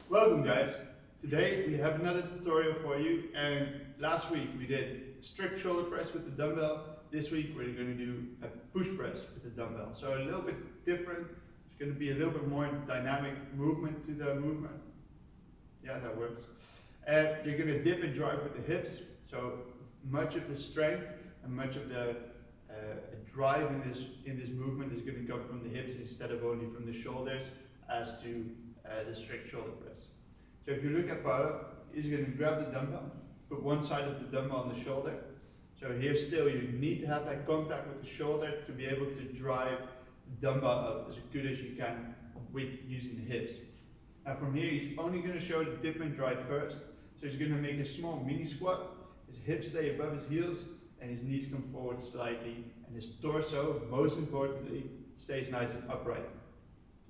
Welcome guys! Today we have another tutorial for you, and last week we did strict shoulder press with the dumbbell. This week we're going to do a push press with the dumbbell. So a little bit different. It's going to be a little bit more dynamic movement to the movement. Yeah, that works. And you're going to dip and drive with the hips. So much of the strength and much of the drive in this movement is going to come from the hips instead of only from the shoulders, as to the strict shoulder press. So if you look at Paolo, he's going to grab the dumbbell, put one side of the dumbbell on the shoulder. So here still you need to have that contact with the shoulder to be able to drive the dumbbell up as good as you can with using the hips. Now from here he's only going to show the dip and drive first. So he's going to make a small mini squat. His hips stay above his heels and his knees come forward slightly, and his torso, most importantly, stays nice and upright.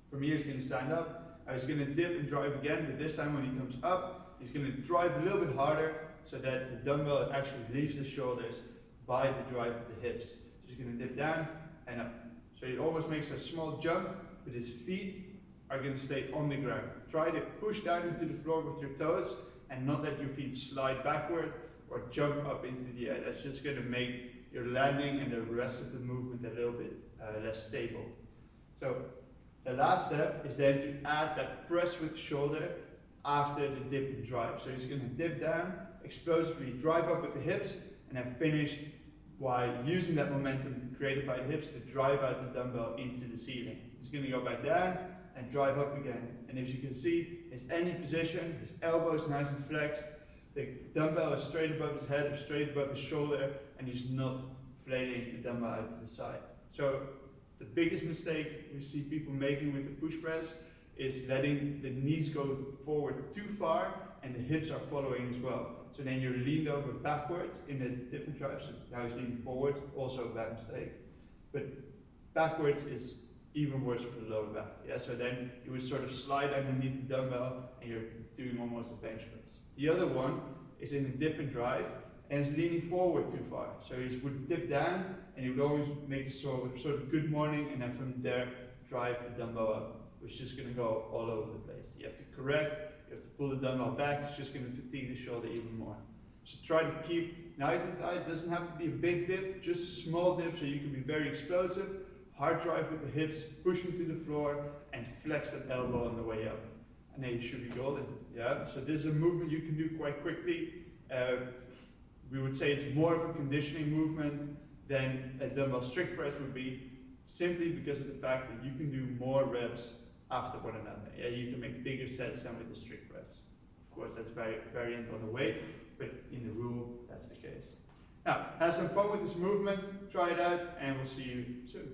From here he's going to stand up. He's going to dip and drive again, but this time when he comes up, he's going to drive a little bit harder so that the dumbbell actually leaves the shoulders by the drive of the hips. So he's going to dip down and up. So he almost makes a small jump, but his feet are going to stay on the ground. Try to push down into the floor with your toes and not let your feet slide backward or jump up into the air. That's just going to make your landing and the rest of the movement a little bit less stable. So the last step is then to add that press with the shoulder after the dip and drive. So he's going to dip down, explosively drive up with the hips, and then finish by using that momentum created by the hips to drive out the dumbbell into the ceiling. He's going to go back down and drive up again. And as you can see, in any position, his elbow is nice and flexed, the dumbbell is straight above his head or straight above his shoulder, and he's not flailing the dumbbell out to the side. So the biggest mistake you see people making with the push press is letting the knees go forward too far and the hips are following as well. So then you're leaned over backwards in the dip and drive. So now he's leaning forward, also a bad mistake. But backwards is even worse for the lower back. Yeah, so then you would sort of slide underneath the dumbbell and you're doing almost a bench press. The other one is in the dip and drive, and is leaning forward too far. So he would dip down and he would always make a sort of good morning, and then from there drive the dumbbell up, which is just going to go all over the place. You have to correct, you have to pull the dumbbell back, it's just going to fatigue the shoulder even more. So try to keep nice and tight. It doesn't have to be a big dip, just a small dip so you can be very explosive. Hard drive with the hips, push into the floor, and flex that elbow on the way up. And then you should be golden. Yeah? So this is a movement you can do quite quickly. We would say it's more of a conditioning movement than a dumbbell strict press would be, simply because of the fact that you can do more reps after one another. Yeah, you can make bigger sets than with the strict press. Of course, that's variant on the weight, but in the rule, that's the case. Now, have some fun with this movement, try it out, and we'll see you soon.